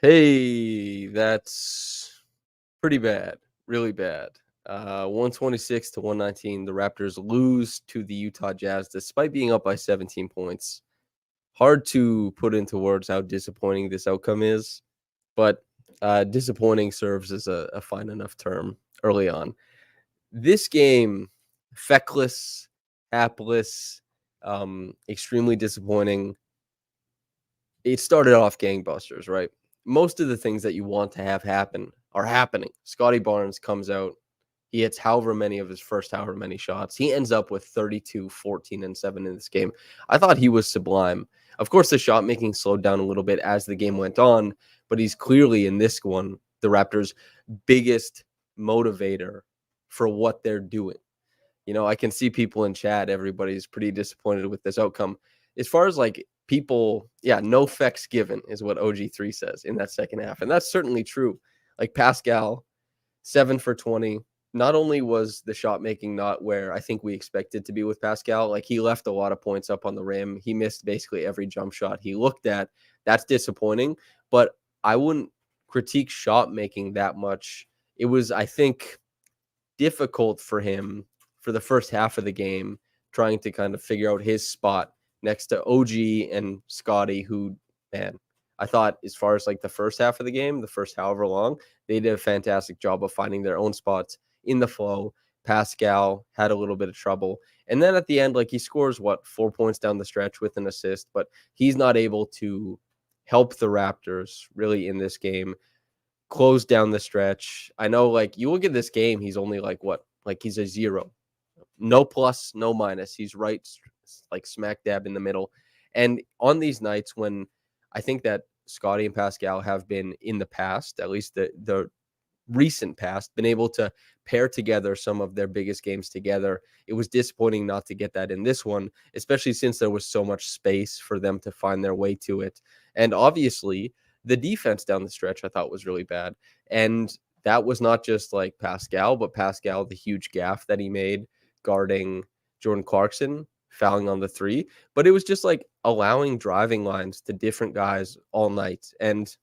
Hey, that's pretty bad, really bad. 126 to 119. The Raptors lose to the Utah Jazz despite being up by 17 points. Hard to put into words how disappointing this outcome is, but disappointing serves as a fine enough term early on. This game, feckless, hapless, extremely disappointing. It started off gangbusters, right? Most of the things that you want to have happen are happening. Scotty Barnes comes out. He hits however many of his first however many shots. He ends up with 32, 14, and 7 in this game. I thought he was sublime. Of course, the shot making slowed down a little bit as the game went on, but he's clearly in this one the Raptors' biggest motivator for what they're doing. I can see people in chat, everybody's pretty disappointed with this outcome. As far as like people, yeah, no fecks given is what OG3 says in that second half. And that's certainly true. Like Pascal, 7 for 20. Not only was the shot making not where I think we expected to be with Pascal, like he left a lot of points up on the rim. He missed basically every jump shot he looked at. That's disappointing, but I wouldn't critique shot making that much. It was, I think, difficult for him for the first half of the game, trying to kind of figure out his spot next to OG and Scotty, who, man, I thought as far as like the first half of the game, the first however long, they did a fantastic job of finding their own spots in the flow. Pascal had a little bit of trouble. And then at the end, like he scores 4 points down the stretch with an assist, but he's not able to help the Raptors really in this game close down the stretch. I know, like, you look at this game, he's only like what? Like he's a 0. No plus, no minus. He's right, like smack dab in the middle. And on these nights when I think that Scotty and Pascal have been in the past, at least the recent past, been able to pair together some of their biggest games together. It was disappointing not to get that in this one, especially since there was so much space for them to find their way to it. And obviously, the defense down the stretch I thought was really bad. And that was not just like Pascal, but Pascal, the huge gaffe that he made guarding Jordan Clarkson, fouling on the 3. But it was just like allowing driving lines to different guys all night. And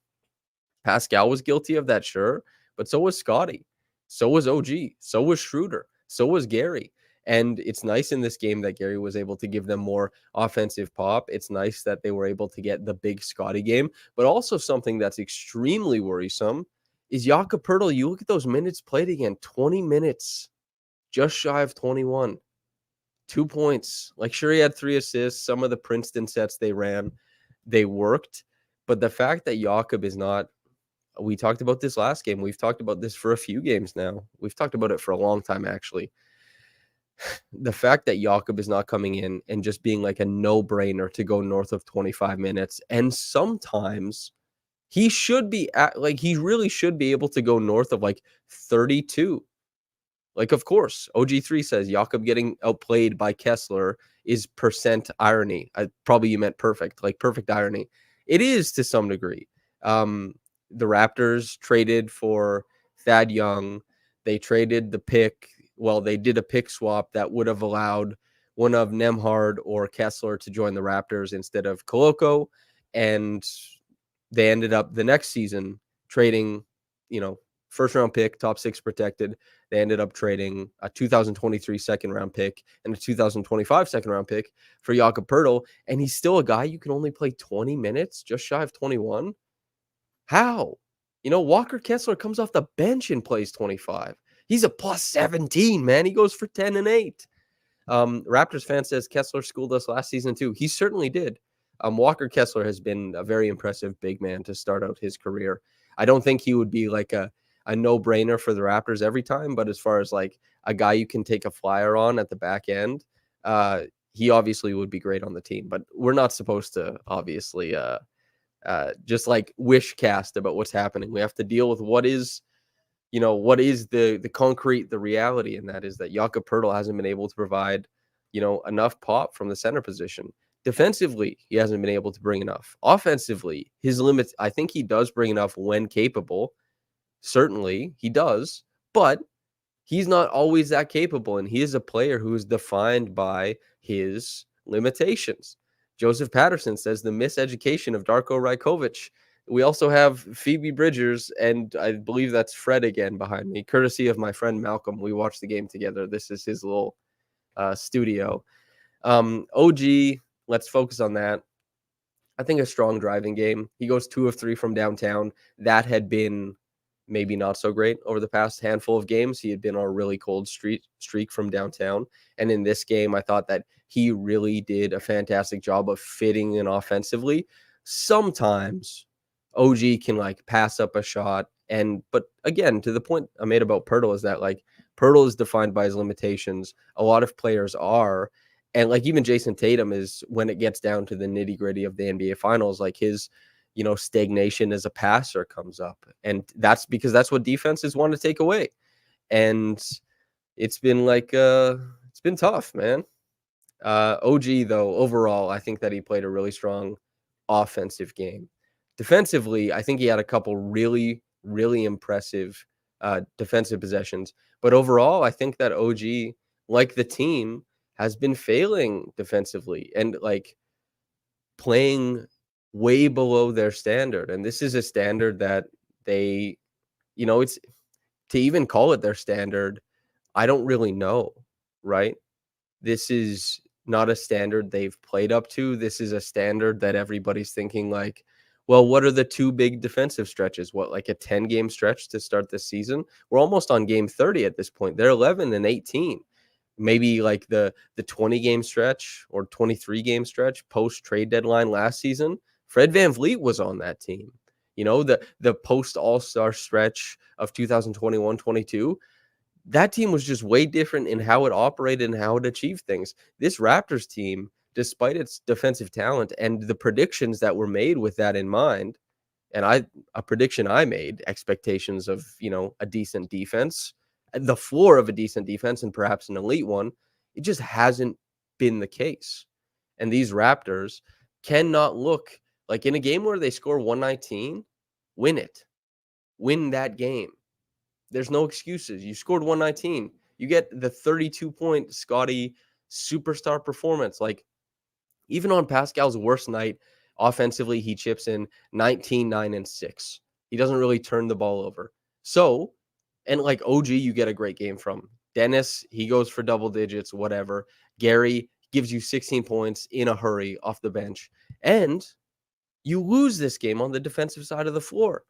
Pascal was guilty of that, sure, but so was Scotty. So was OG. So was Schroeder. So was Gary. And it's nice in this game that Gary was able to give them more offensive pop. It's nice that they were able to get the big Scotty game, but also something that's extremely worrisome is Jakob Poeltl. You look at those minutes played again, 20 minutes, just shy of 21, 2 points. Like, sure, he had 3 assists. Some of the Princeton sets they ran, they worked. But the fact that Jakob is not, we talked about this last game. We've talked about this for a few games now. We've talked about it for a long time, actually. The fact that Jakob is not coming in and just being like a no-brainer to go north of 25 minutes. And sometimes he should be he really should be able to go north of like 32. Like, of course, OG3 says Jakob getting outplayed by Kessler is percent irony. Probably you meant perfect, like perfect irony. It is to some degree. The Raptors traded for Thad Young. They traded the pick. Well, they did a pick swap that would have allowed one of Nembhard or Kessler to join the Raptors instead of Koloko. And they ended up the next season trading, first round pick, top 6 protected. They ended up trading a 2023 second round pick and a 2025 second round pick for Jakob Poeltl. And he's still a guy you can only play 20 minutes, just shy of 21. How? Walker Kessler comes off the bench and plays 25. He's a plus 17, man. He goes for 10 and 8. Raptors fan says Kessler schooled us last season too. He certainly did. Walker Kessler has been a very impressive big man to start out his career. I don't think he would be like a no-brainer for the Raptors every time, but as far as like a guy you can take a flyer on at the back end, he obviously would be great on the team. But we're not supposed to obviously just like wish cast about what's happening. We have to deal with what is the concrete, the reality, and that is that Jakob Poeltl hasn't been able to provide, enough pop from the center position. Defensively, he hasn't been able to bring enough. Offensively, his limits, I think he does bring enough when capable. Certainly, he does, but he's not always that capable, and he is a player who is defined by his limitations. Joseph Patterson says the miseducation of Darko Rajkovic. We also have Phoebe Bridgers, and I believe that's Fred again behind me, courtesy of my friend Malcolm. We watched the game together. This is his little studio. OG, let's focus on that. I think a strong driving game. He goes 2 of 3 from downtown. That had been maybe not so great over the past handful of games. He had been on a really cold streak from downtown. And in this game, I thought that he really did a fantastic job of fitting in offensively. Sometimes OG can like pass up a shot. But again, to the point I made about Pirtle is that like Pirtle is defined by his limitations. A lot of players are. And like even Jason Tatum is, when it gets down to the nitty gritty of the NBA finals, like his, stagnation as a passer comes up. And that's because that's what defenses want to take away. And it's been it's been tough, man. OG though, overall, I think that he played a really strong offensive game. Defensively, I think he had a couple really, really impressive defensive possessions. But overall, I think that OG, like the team, has been failing defensively and like playing way below their standard. And this is a standard that they, it's to even call it their standard. I don't really know, right? This is not a standard they've played up to. This is a standard that everybody's thinking like, well, what are the two big defensive stretches? What, like a 10-game stretch to start this season? We're almost on game 30 at this point. They're 11 and 18. Maybe like the 20-game stretch or 23-game stretch post trade deadline last season. Fred VanVleet was on that team. The post All-Star stretch of 2021-22, that team was just way different in how it operated and how it achieved things. This Raptors team, despite its defensive talent and the predictions that were made with that in mind, and a prediction I made, expectations of, a decent defense, the floor of a decent defense and perhaps an elite one, it just hasn't been the case. And these Raptors cannot look like in a game where they score 119, win it. Win that game. There's no excuses. You scored 119. You get the 32-point Scotty superstar performance. Like, even on Pascal's worst night, offensively, he chips in 19, 9, and 6. He doesn't really turn the ball over. So, and like OG, you get a great game from. Dennis, he goes for double digits, whatever. Gary gives you 16 points in a hurry off the bench. And you lose this game on the defensive side of the floor.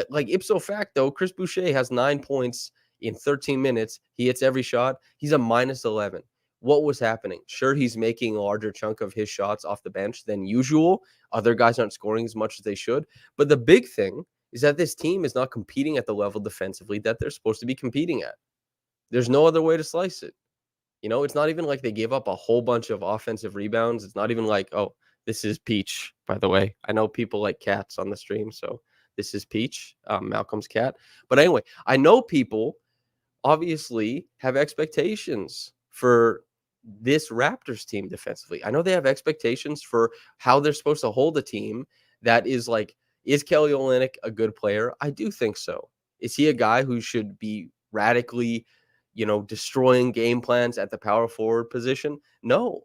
Like ipso facto, Chris Boucher has 9 points in 13 minutes. He hits every shot. He's a minus 11. What was happening? Sure, he's making a larger chunk of his shots off the bench than usual. Other guys aren't scoring as much as they should. But the big thing is that this team is not competing at the level defensively that they're supposed to be competing at. There's no other way to slice it. It's not even like they gave up a whole bunch of offensive rebounds. It's not even like, oh, this is Peach, by the way. I know people like cats on the stream, so this is Peach, Malcolm's cat. But anyway, I know people obviously have expectations for this Raptors team defensively. I know they have expectations for how they're supposed to hold a team that is like, is Kelly Olynyk a good player? I do think so. Is he a guy who should be radically, destroying game plans at the power forward position? No.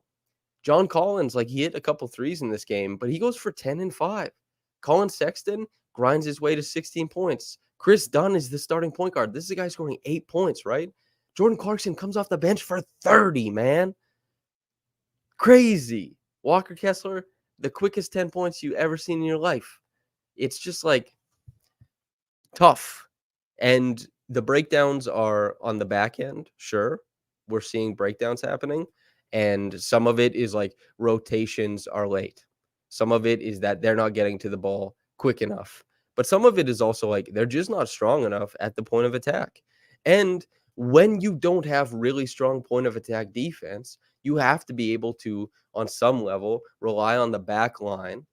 John Collins, like he hit a couple threes in this game, but he goes for 10 and 5. Colin Sexton grinds his way to 16 points. Chris Dunn is the starting point guard. This is a guy scoring 8 points, right? Jordan Clarkson comes off the bench for 30, man. Crazy. Walker Kessler, the quickest 10 points you ever seen in your life. It's just like tough. And the breakdowns are on the back end. Sure, we're seeing breakdowns happening. And some of it is like rotations are late. Some of it is that they're not getting to the ball quick enough. But some of it is also like they're just not strong enough at the point of attack. And when you don't have really strong point of attack defense, you have to be able to, on some level, rely on the back line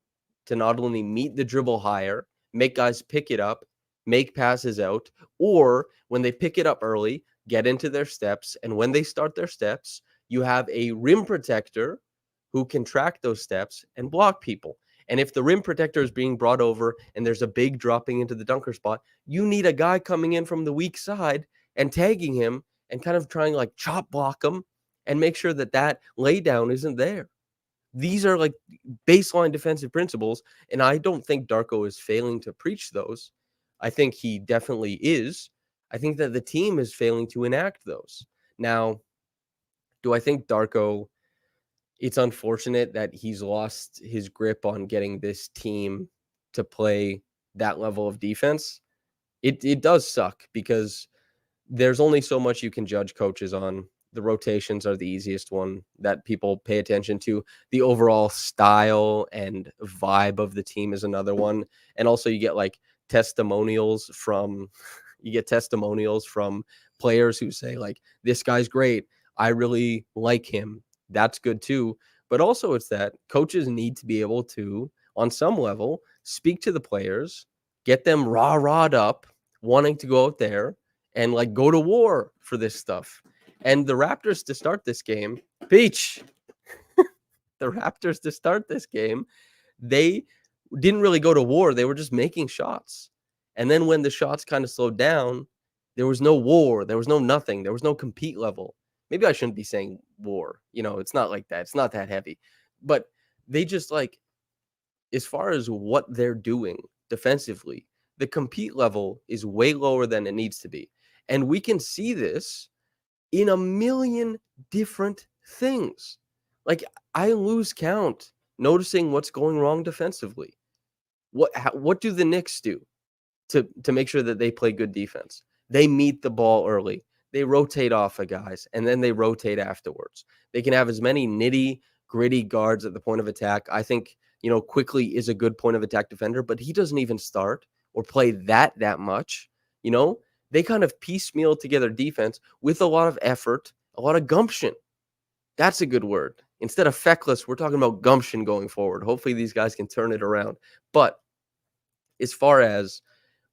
to not only meet the dribble higher, make guys pick it up, make passes out, or when they pick it up early, get into their steps. And when they start their steps, you have a rim protector who can track those steps and block people. And if the rim protector is being brought over and there's a big dropping into the dunker spot, you need a guy coming in from the weak side and tagging him and kind of trying like chop block him and make sure that that lay down isn't there. These are like baseline defensive principles, and I don't think Darko is failing to preach those. I think he definitely is. I think that the team is failing to enact those. Now, do I think Darko, it's unfortunate that he's lost his grip on getting this team to play that level of defense? It does suck because there's only so much you can judge coaches on. The rotations are the easiest one that people pay attention to. The overall style and vibe of the team is another one. And also you get like testimonials from you get testimonials from players who say like this guy's great. I really like him. That's good too. But also it's that coaches need to be able to on some level speak to the players, get them rah-rahed up, wanting to go out there and like go to war for this stuff. And the Raptors to start this game, Peach, the Raptors to start this game, they didn't really go to war. They were just making shots. And then when the shots kind of slowed down, there was no war. There was no nothing. There was no compete level. Maybe I shouldn't be saying war. It's not like that. It's not that heavy. But they just like, as far as what they're doing defensively, the compete level is way lower than it needs to be. And we can see this in a million different things. Like, I lose count noticing what's going wrong defensively. What do the Knicks do to make sure that they play good defense? They meet the ball early. They rotate off of guys, and then they rotate afterwards. They can have as many nitty-gritty guards at the point of attack. I think, Quickly is a good point of attack defender, but he doesn't even start or play that much. You know, they kind of piecemeal together defense with a lot of effort, a lot of gumption. That's a good word. Instead of feckless, we're talking about gumption going forward. Hopefully these guys can turn it around. But as far as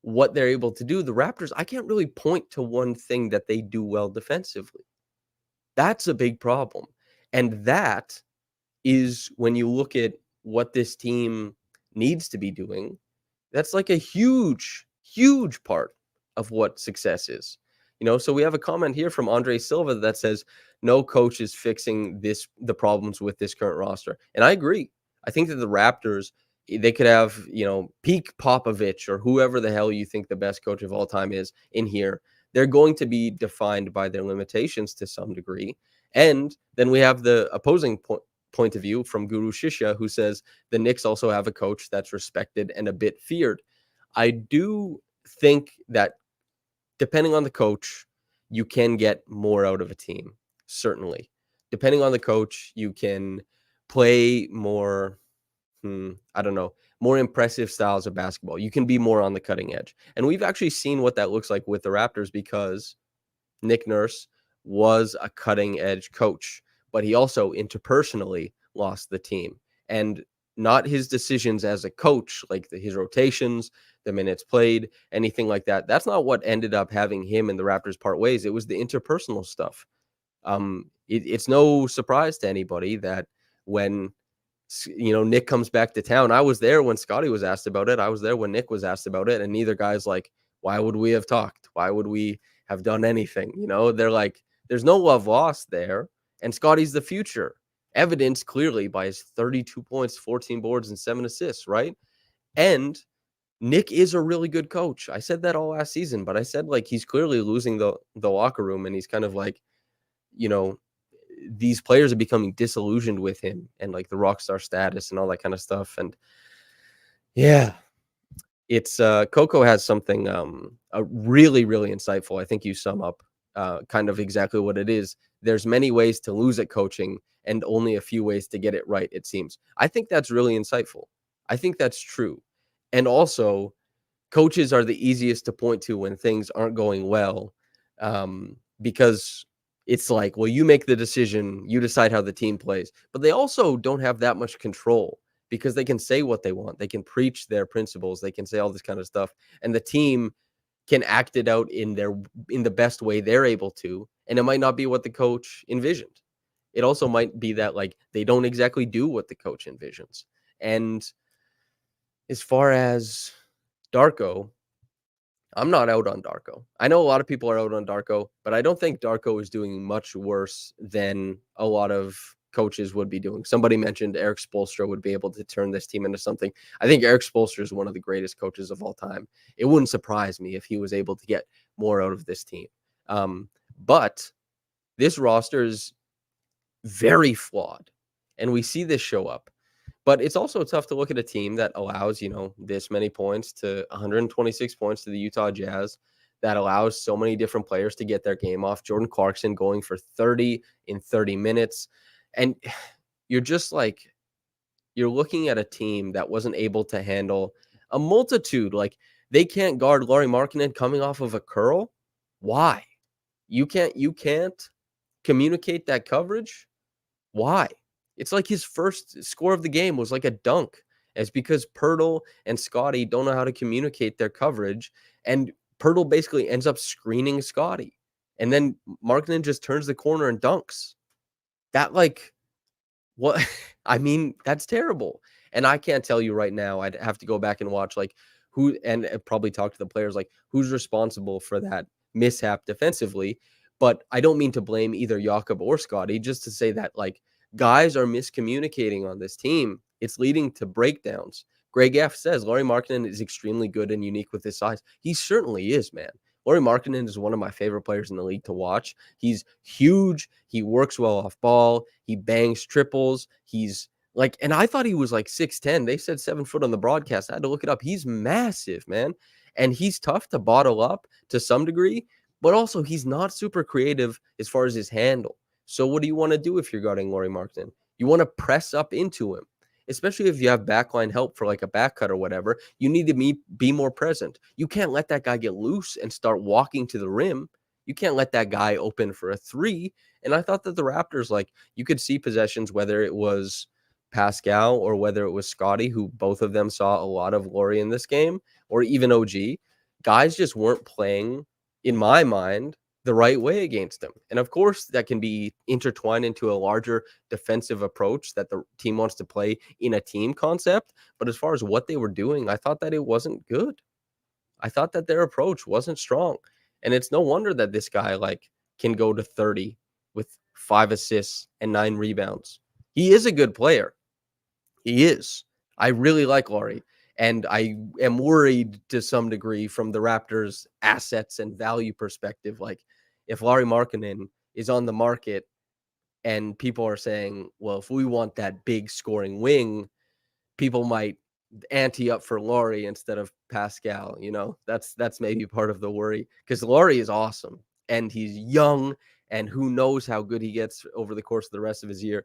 what they're able to do, the Raptors, I can't really point to one thing that they do well defensively. That's a big problem. And that is when you look at what this team needs to be doing, that's like a huge, huge part of what success is. So we have a comment here from Andre Silva that says no coach is fixing the problems with this current roster. And I agree. I think that the Raptors, they could have, peak Popovich or whoever the hell you think the best coach of all time is in here. They're going to be defined by their limitations to some degree. And then we have the opposing point of view from Guru Shishya, who says the Knicks also have a coach that's respected and a bit feared. I do think that depending on the coach, you can get more out of a team, certainly. Depending on the coach, you can play more, I don't know, more impressive styles of basketball. You can be more on the cutting edge. And we've actually seen what that looks like with the Raptors because Nick Nurse was a cutting edge coach, but he also interpersonally lost the team. And not his decisions as a coach, like his rotations, the minutes played, anything like that. That's not what ended up having him and the Raptors part ways. It was the interpersonal stuff. It's no surprise to anybody that when Nick comes back to town, I was there when Scotty was asked about it. I was there when Nick was asked about it, and neither guy's like, "Why would we have talked? Why would we have done anything?" They're like, "There's no love lost there," and Scotty's the future, evidenced clearly by his 32 points, 14 boards, and 7 assists, right? And Nick is a really good coach. I said that all last season, but I said like he's clearly losing the locker room, and he's kind of like, these players are becoming disillusioned with him and like the rock star status and all that kind of stuff. And yeah, it's Coco has something a really, really insightful. I think you sum up kind of exactly what it is. There's many ways to lose at coaching and only a few ways to get it right, it seems. I think that's really insightful. I think that's true. And also, coaches are the easiest to point to when things aren't going well, because it's like, well, you make the decision, you decide how the team plays, but they also don't have that much control because they can say what they want. They can preach their principles. They can say all this kind of stuff, and the team can act it out in the best way they're able to. And it might not be what the coach envisioned. It also might be that like they don't exactly do what the coach envisions. And as far as Darko, I'm not out on Darko. I know a lot of people are out on Darko, but I don't think Darko is doing much worse than a lot of coaches would be doing. Somebody mentioned Eric Spoelstra would be able to turn this team into something. I think Eric Spoelstra is one of the greatest coaches of all time. It wouldn't surprise me if he was able to get more out of this team. But this roster is very flawed, and we see this show up. But it's also tough to look at a team that allows, this many points to 126 points to the Utah Jazz, that allows so many different players to get their game off. Jordan Clarkson going for 30 in 30 minutes. And you're just like, you're looking at a team that wasn't able to handle a multitude. Like, they can't guard Lauri Markkanen coming off of a curl. Why? You can't communicate that coverage. Why? It's like his first score of the game was like a dunk. It's because Pirtle and Scotty don't know how to communicate their coverage, and Pirtle basically ends up screening Scotty, and then Markkanen just turns the corner and dunks. That, like, what? I mean, that's terrible. And I can't tell you right now. I'd have to go back and watch, like, who, and probably talk to the players, like, who's responsible for that mishap defensively. But I don't mean to blame either Jakob or Scotty, just to say that, like, guys are miscommunicating on this team. It's leading to breakdowns. Greg F says Lauri Markkanen is extremely good and unique with his size. He certainly is, man. Lauri Markkanen is one of my favorite players in the league to watch. He's huge. He works well off ball. He bangs triples. He's like, and I thought he was like 6'10". They said 7 foot on the broadcast. I had to look it up. He's massive, man. And he's tough to bottle up to some degree, but also he's not super creative as far as his handle. So what do you want to do if you're guarding Lauri Markkanen? You want to press up into him, especially if you have backline help for like a back cut or whatever. You need to be more present. You can't let that guy get loose and start walking to the rim. You can't let that guy open for a three. And I thought that the Raptors, like, you could see possessions, whether it was Pascal or whether it was Scotty, who both of them saw a lot of Lauri in this game, or even OG. Guys just weren't playing, in my mind, the right way against them. And of course, that can be intertwined into a larger defensive approach that the team wants to play in a team concept. But as far as what they were doing, I thought that it wasn't good. I thought that their approach wasn't strong. And it's no wonder that this guy, like, can go to 30 with 5 assists and 9 rebounds. He is a good player. He is. I really like Lauri. And I am worried to some degree from the Raptors' assets and value perspective. Like, if Lauri Markkanen is on the market and people are saying, well, if we want that big scoring wing, people might ante up for Lauri instead of Pascal. That's maybe part of the worry, because Lauri is awesome and he's young, and who knows how good he gets over the course of the rest of his year.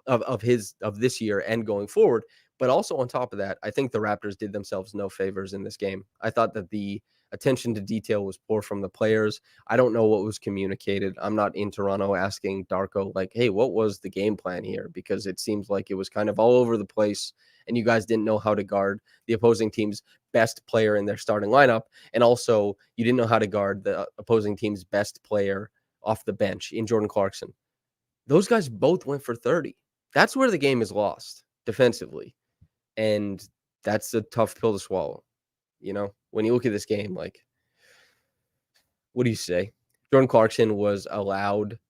Of this year and going forward. But also on top of that, I think the Raptors did themselves no favors in this game. I thought that the attention to detail was poor from the players. I don't know what was communicated. I'm not in Toronto asking Darko, like, hey, what was the game plan here? Because it seems like it was kind of all over the place, and you guys didn't know how to guard the opposing team's best player in their starting lineup. And also, you didn't know how to guard the opposing team's best player off the bench in Jordan Clarkson. Those guys both went for 30. That's where the game is lost defensively. And that's a tough pill to swallow. When you look at this game, like, what do you say? Jordan Clarkson was allowed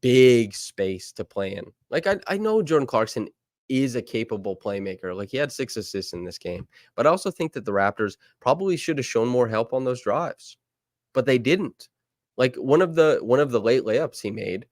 big space to play in. Like, I know Jordan Clarkson is a capable playmaker. Like, he had 6 assists in this game. But I also think that the Raptors probably should have shown more help on those drives. But they didn't. Like, one of the late layups he made,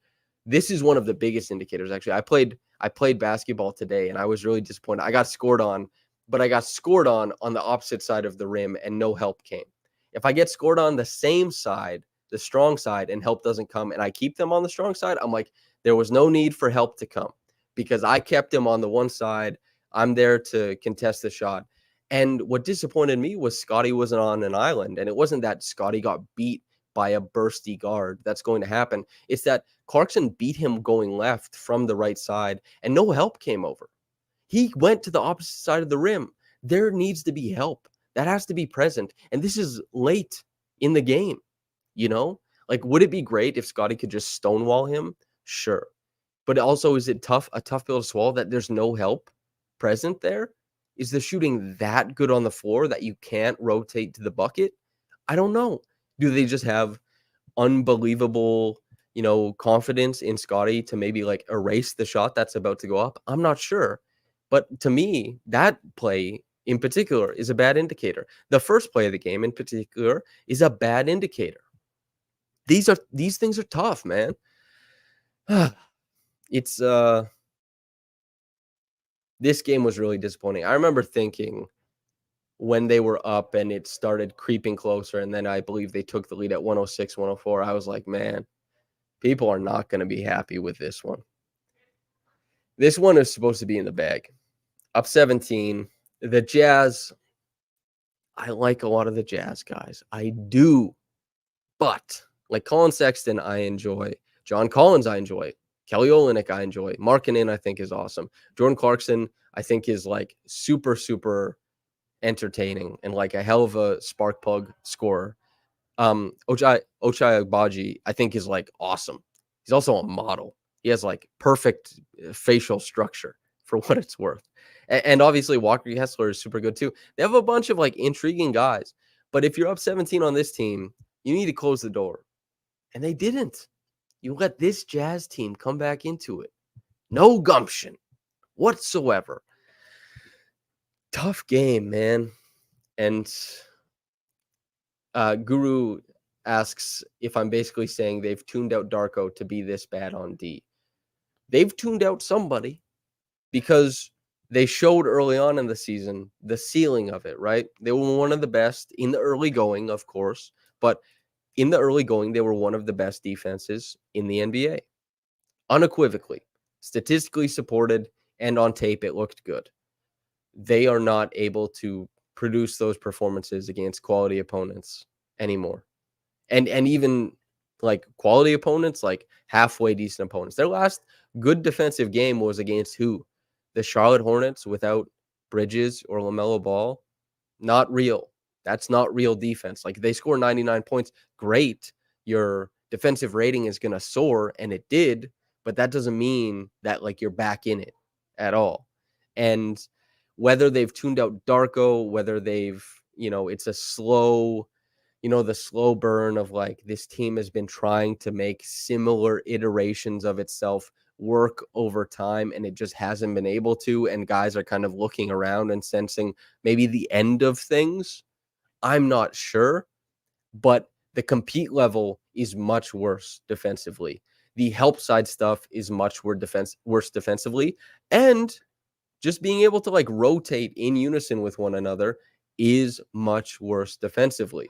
this is one of the biggest indicators, actually. I played basketball today, and I was really disappointed. I got scored on, but I got scored on the opposite side of the rim, and no help came. If I get scored on the same side, the strong side, and help doesn't come, and I keep them on the strong side, I'm like, there was no need for help to come, because I kept him on the one side. I'm there to contest the shot. And what disappointed me was Scotty wasn't on an island, and it wasn't that Scotty got beat by a bursty guard. That's going to happen. It's that Clarkson beat him going left from the right side, and no help came over. He went to the opposite side of the rim. There needs to be help. That has to be present. And this is late in the game, Like, would it be great if Scotty could just stonewall him? Sure. But also, is it a tough pill to swallow that there's no help present there? Is the shooting that good on the floor that you can't rotate to the bucket? I don't know. Do they just have unbelievable confidence in Scotty to maybe like erase the shot that's about to go up? I'm not sure. But to me, that play in particular is a bad indicator. The first play of the game in particular is a bad indicator. These things are tough, man. It's This game was really disappointing. I remember thinking when they were up and it started creeping closer, and then I believe they took the lead at 106, 104. I was like, man, people are not going to be happy with this one. This one is supposed to be in the bag. Up 17. The Jazz, I like a lot of the Jazz guys. I do. But like Colin Sexton, I enjoy. John Collins, I enjoy. Kelly Olynyk, I enjoy. Markkanen, I think, is awesome. Jordan Clarkson, I think, is like super, super entertaining and like a hell of a spark plug scorer. Ochai Agbaji, I think, is like awesome. He's also a model. He has like perfect facial structure for what it's worth. And obviously Walker Kessler is super good too. They have a bunch of like intriguing guys. But if you're up 17 on this team, you need to close the door. And they didn't. You let this Jazz team come back into it. No gumption whatsoever. Tough game, man. And Guru asks if I'm basically saying they've tuned out Darko to be this bad on D. They've tuned out somebody because they showed early on in the season the ceiling of it, right? They were one of the best in the early going, of course, but in the early going, they were one of the best defenses in the NBA. Unequivocally, statistically supported, and on tape, it looked good. They are not able to produce those performances against quality opponents anymore. And even like quality opponents, like halfway decent opponents. Their last good defensive game was against who? The Charlotte Hornets without Bridges or LaMelo Ball. Not real. That's not real defense. Like they score 99 points. Great. Your defensive rating is going to soar, and it did, but that doesn't mean that like you're back in it at all. And whether they've tuned out Darko, whether they've, it's a slow, the slow burn of like this team has been trying to make similar iterations of itself work over time, and it just hasn't been able to. And guys are kind of looking around and sensing maybe the end of things. I'm not sure, but the compete level is much worse defensively. The help side stuff is much worse defensively. And just being able to like rotate in unison with one another is much worse defensively.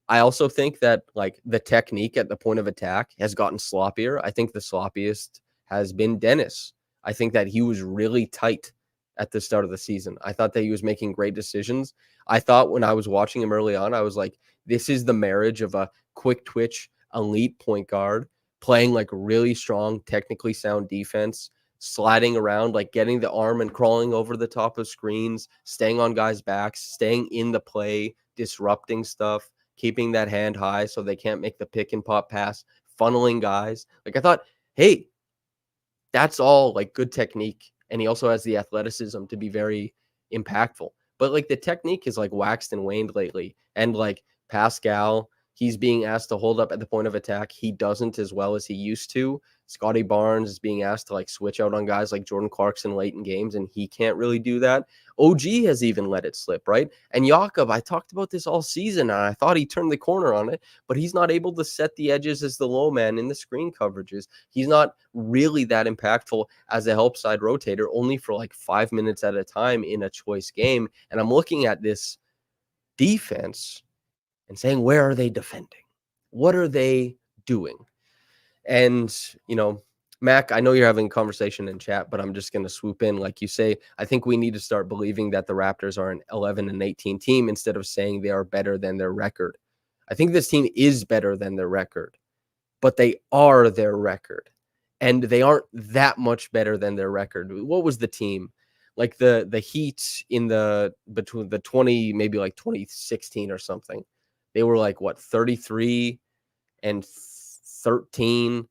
I also think that like the technique at the point of attack has gotten sloppier. I think the sloppiest has been Dennis. I think that he was really tight at the start of the season. I thought that he was making great decisions. I thought when I was watching him early on, I was like, this is the marriage of a quick twitch elite point guard playing like really strong, technically sound defense, sliding around, like getting the arm and crawling over the top of screens, staying on guys' backs, staying in the play, disrupting stuff, keeping that hand high so they can't make the pick and pop pass, funneling guys. Like I thought, hey, that's all like good technique. And he also has the athleticism to be very impactful. But like the technique is like waxed and waned lately. And like Pascal, he's being asked to hold up at the point of attack. He doesn't as well as he used to. Scotty Barnes is being asked to like switch out on guys like Jordan Clarkson late in games, and he can't really do that. OG has even let it slip, right? And Jakob, I talked about this all season, and I thought he turned the corner on it, but he's not able to set the edges as the low man in the screen coverages. He's not really that impactful as a help side rotator, only for like 5 minutes at a time in a choice game. And I'm looking at this defense and saying, where are they defending? What are they doing? And, Mac, I know you're having a conversation in chat, but I'm just going to swoop in. Like you say, I think we need to start believing that the Raptors are an 11-18 team instead of saying they are better than their record. I think this team is better than their record, but they are their record. And they aren't that much better than their record. What was the team? Like the Heat between the 20, maybe like 2016 or something. They were like, 33 and 13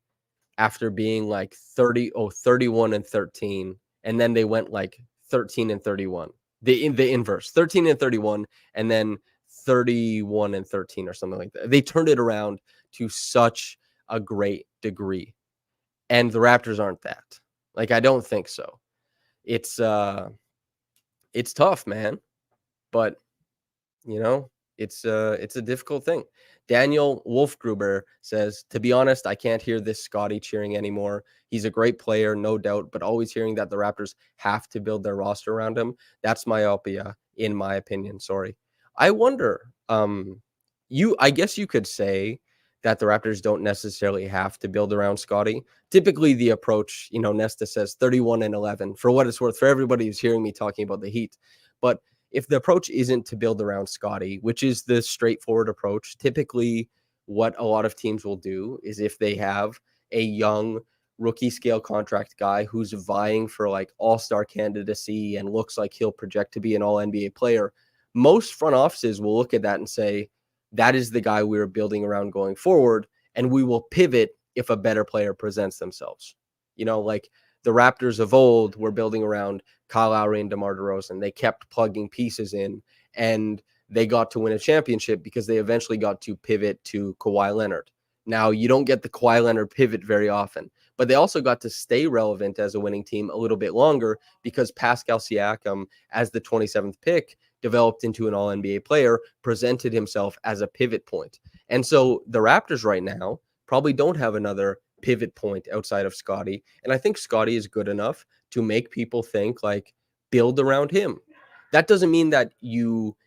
after being like 31 and 13. And then they went like 13 and 31. The inverse, 13 and 31, and then 31 and 13 or something like that. They turned it around to such a great degree. And the Raptors aren't that. Like, I don't think so. It's it's tough, man. But you know, it's a difficult thing. Daniel Wolfgruber says, "To be honest, I can't hear this Scotty cheering anymore. He's a great player, no doubt, but always hearing that the Raptors have to build their roster around him, that's myopia, in my opinion. Sorry." I wonder, I guess you could say that the Raptors don't necessarily have to build around Scotty. Typically, the approach, Nesta says 31 and 11. For what it's worth, for everybody who's hearing me talking about the Heat, but if the approach isn't to build around Scotty, which is the straightforward approach, typically what a lot of teams will do is if they have a young rookie scale contract guy who's vying for like all-star candidacy and looks like he'll project to be an all NBA player, most front offices will look at that and say, that is the guy we're building around going forward, and we will pivot if a better player presents themselves. Like the Raptors of old were building around Kyle Lowry and DeMar DeRozan. They kept plugging pieces in, and they got to win a championship because they eventually got to pivot to Kawhi Leonard. Now, you don't get the Kawhi Leonard pivot very often, but they also got to stay relevant as a winning team a little bit longer because Pascal Siakam, as the 27th pick, developed into an all-NBA player, presented himself as a pivot point. And so the Raptors right now probably don't have another pivot point outside of Scotty. And I think Scotty is good enough to make people think like build around him. That doesn't mean that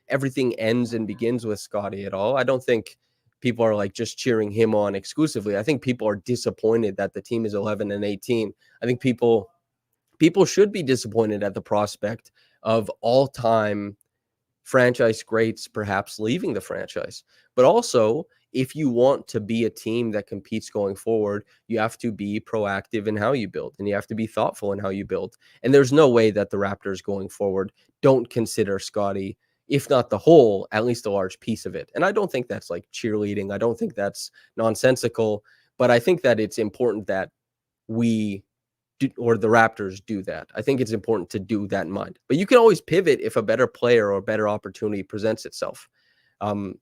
everything ends and begins with Scotty at all. I don't think people are like just cheering him on exclusively. I think people are disappointed that the team is 11 and 18. I think people should be disappointed at the prospect of all-time franchise greats perhaps leaving the franchise. But also, if you want to be a team that competes going forward, you have to be proactive in how you build, and you have to be thoughtful in how you build. And there's no way that the Raptors going forward don't consider Scotty, if not the whole, at least a large piece of it. And I don't think that's like cheerleading. I don't think that's nonsensical, but I think that it's important that we or the Raptors do that. I think it's important to do that in mind. But you can always pivot if a better player or a better opportunity presents itself. Um,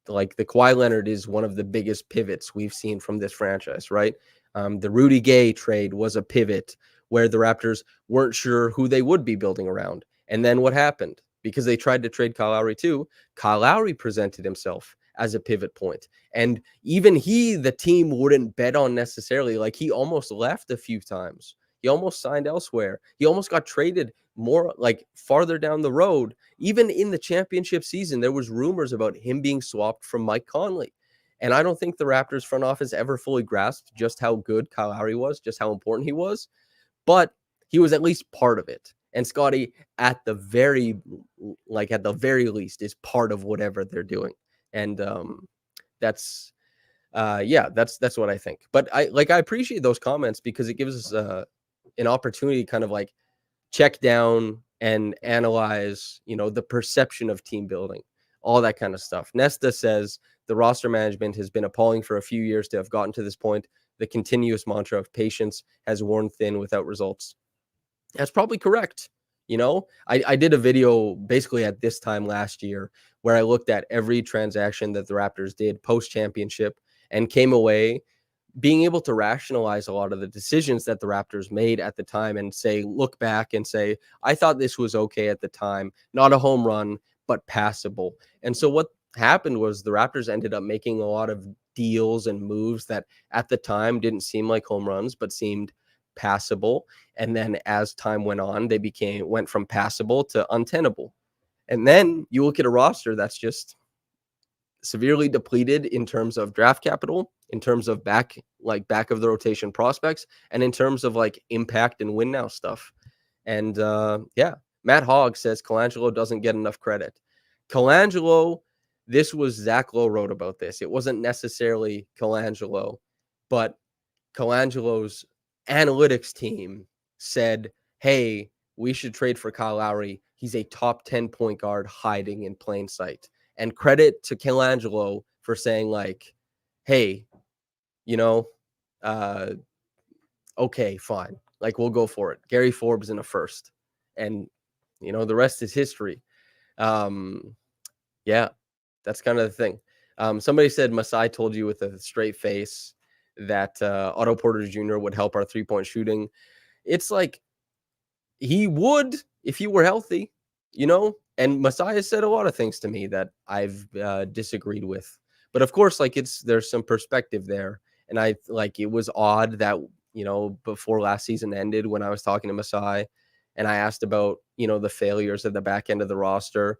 like the Kawhi Leonard is one of the biggest pivots we've seen from this franchise, right? The Rudy Gay trade was a pivot where the Raptors weren't sure who they would be building around. And then what happened? Because they tried to trade Kyle Lowry too, Kyle Lowry presented himself as a pivot point. And even the team wouldn't bet on necessarily. Like he almost left a few times. He almost signed elsewhere. He almost got traded more like farther down the road. Even in the championship season, there was rumors about him being swapped from Mike Conley. And I don't think the Raptors front office ever fully grasped just how good Kyle Lowry was, just how important he was. But he was at least part of it. And Scotty, at the very least, is part of whatever they're doing. And that's that's what I think. But I appreciate those comments because it gives us an opportunity to kind of like check down and analyze, the perception of team building, all that kind of stuff. Nesta says the roster management has been appalling for a few years to have gotten to this point. The continuous mantra of patience has worn thin without results. That's probably correct. I did a video basically at this time last year where I looked at every transaction that the Raptors did post championship and came away being able to rationalize a lot of the decisions that the Raptors made at the time and look back and say, I thought this was okay at the time, not a home run, but passable. And so what happened was the Raptors ended up making a lot of deals and moves that at the time didn't seem like home runs, but seemed passable. And then as time went on, they went from passable to untenable. And then you look at a roster that's just severely depleted in terms of draft capital, in terms of back of the rotation prospects, and in terms of like impact and win now stuff. And Matt Hogg says Colangelo doesn't get enough credit. Colangelo, this was Zach Lowe wrote about this. It wasn't necessarily Colangelo, but Colangelo's analytics team said, hey, we should trade for Kyle Lowry. He's a top 10 point guard hiding in plain sight. And credit to Colangelo for saying like, hey, okay, fine. Like we'll go for it. Gary Forbes in a first. And, the rest is history. Yeah, that's kind of the thing. Somebody said Masai told you with a straight face that Otto Porter Jr. would help our 3-point shooting. It's like he would if he were healthy, you know? And Messiah said a lot of things to me that I've disagreed with. But of course, like there's some perspective there. And I like it was odd that, before last season ended when I was talking to Messiah and I asked about, the failures at the back end of the roster.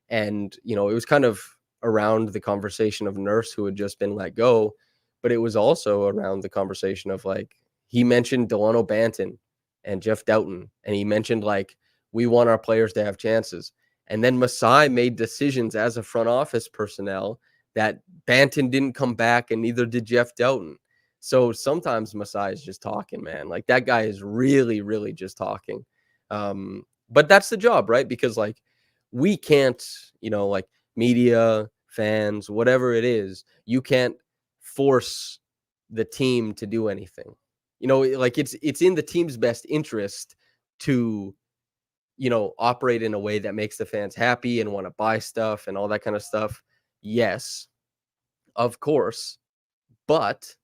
And, it was kind of around the conversation of Nurse who had just been let go. But it was also around the conversation of like, he mentioned Delano Banton and Jeff Doughton. And he mentioned like, we want our players to have chances. And then Masai made decisions as a front office personnel that Banton didn't come back and neither did Jeff Doughton. So sometimes Masai is just talking, man. Like that guy is really, really just talking. But that's the job, right? Because like we can't, like media, fans, whatever it is, you can't force the team to do anything. Like it's in the team's best interest to operate in a way that makes the fans happy and want to buy stuff and all that kind of stuff. Yes, of course. But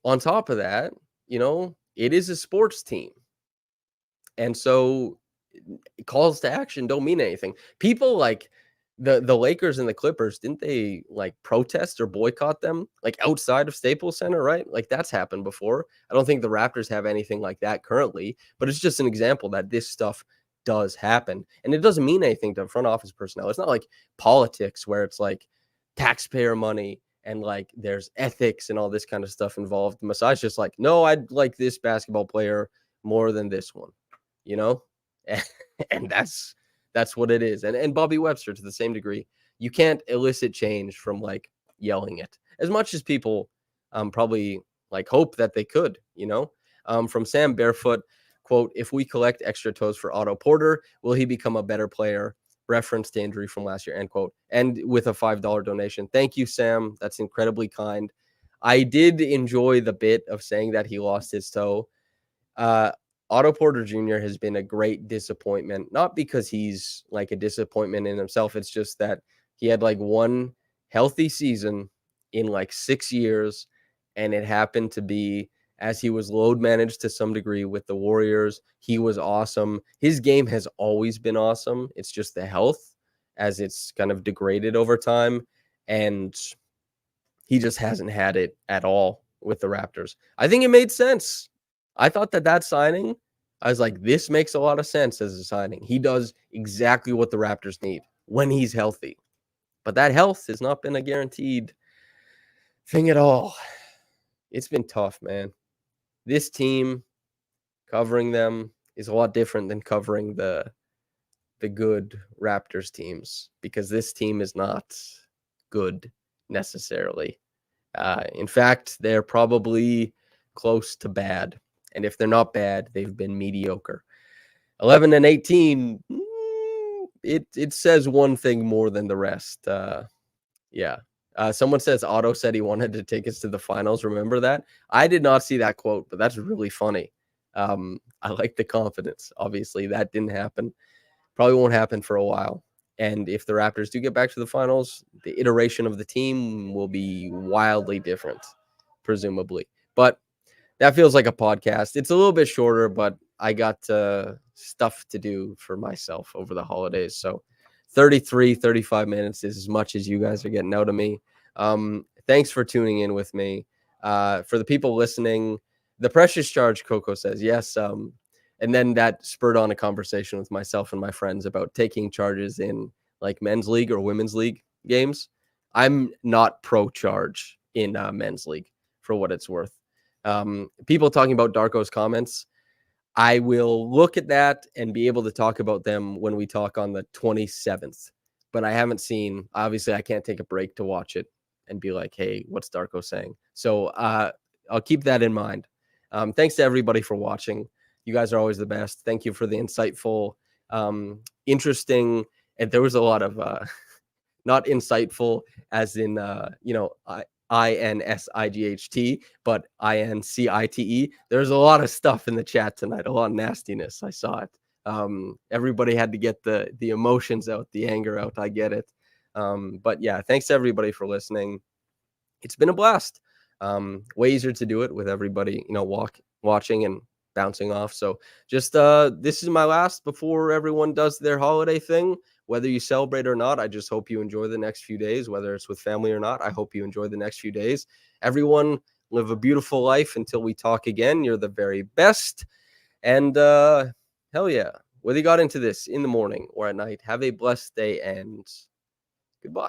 on top of that, it is a sports team. And so calls to action don't mean anything. People like the Lakers and the Clippers, didn't they like protest or boycott them like outside of Staples Center, right? Like that's happened before. I don't think the Raptors have anything like that currently, but it's just an example that this stuff does happen. And it doesn't mean anything to front office personnel. It's not like politics where it's like taxpayer money and like there's ethics and all this kind of stuff involved. Masai's just like, no, I'd like this basketball player more than this one, you know? And that's what it is. And Bobby Webster to the same degree. You can't elicit change from like yelling it as much as people probably like hope that they could, from Sam Barefoot, quote, if we collect extra toes for Otto Porter, will he become a better player? Reference to injury from last year, end quote. And with a $5 donation. Thank you, Sam. That's incredibly kind. I did enjoy the bit of saying that he lost his toe. Otto Porter Jr. has been a great disappointment, not because he's like a disappointment in himself. It's just that he had like one healthy season in like 6 years, and it happened to be as he was load managed to some degree with the Warriors. He was awesome. His game has always been awesome. It's just the health as it's kind of degraded over time, and he just hasn't had it at all with the Raptors. I think it made sense. I thought that signing, I was like, this makes a lot of sense as a signing. He does exactly what the Raptors need when he's healthy. But that health has not been a guaranteed thing at all. It's been tough, man. This team, covering them is a lot different than covering the good Raptors teams because this team is not good necessarily. In fact, they're probably close to bad. And if they're not bad, they've been mediocre. 11-18, it says one thing more than the rest. Yeah. Someone says Otto said he wanted to take us to the finals. Remember that? I did not see that quote, but that's really funny. I like the confidence. Obviously, that didn't happen. Probably won't happen for a while. And if the Raptors do get back to the finals, the iteration of the team will be wildly different, presumably. But that feels like a podcast. It's a little bit shorter, but I got stuff to do for myself over the holidays. So 35 minutes is as much as you guys are getting out of me. Thanks for tuning in with me. For the people listening, the precious charge, Coco says, yes. And then that spurred on a conversation with myself and my friends about taking charges in like men's league or women's league games. I'm not pro charge in men's league for what it's worth. People talking about Darko's comments, I will look at that and be able to talk about them when we talk on the 27th. But I haven't seen, obviously, I can't take a break to watch it and be like, hey, what's Darko saying? So I'll keep that in mind. Thanks to everybody for watching. You guys are always the best. Thank you for the insightful, interesting, and there was a lot of not insightful as in, INSIGHT, but INCITE. There's a lot of stuff in the chat tonight, a lot of nastiness. I saw it. Everybody had to get the emotions out, the anger out. I get it. But yeah, thanks to everybody for listening. It's been a blast. Way easier to do it with everybody, watching and bouncing off. So just this is my last before everyone does their holiday thing. Whether you celebrate or not, I just hope you enjoy the next few days, whether it's with family or not. I hope you enjoy the next few days. Everyone live a beautiful life until we talk again. You're the very best. And hell yeah. Whether you got into this in the morning or at night, have a blessed day and goodbye.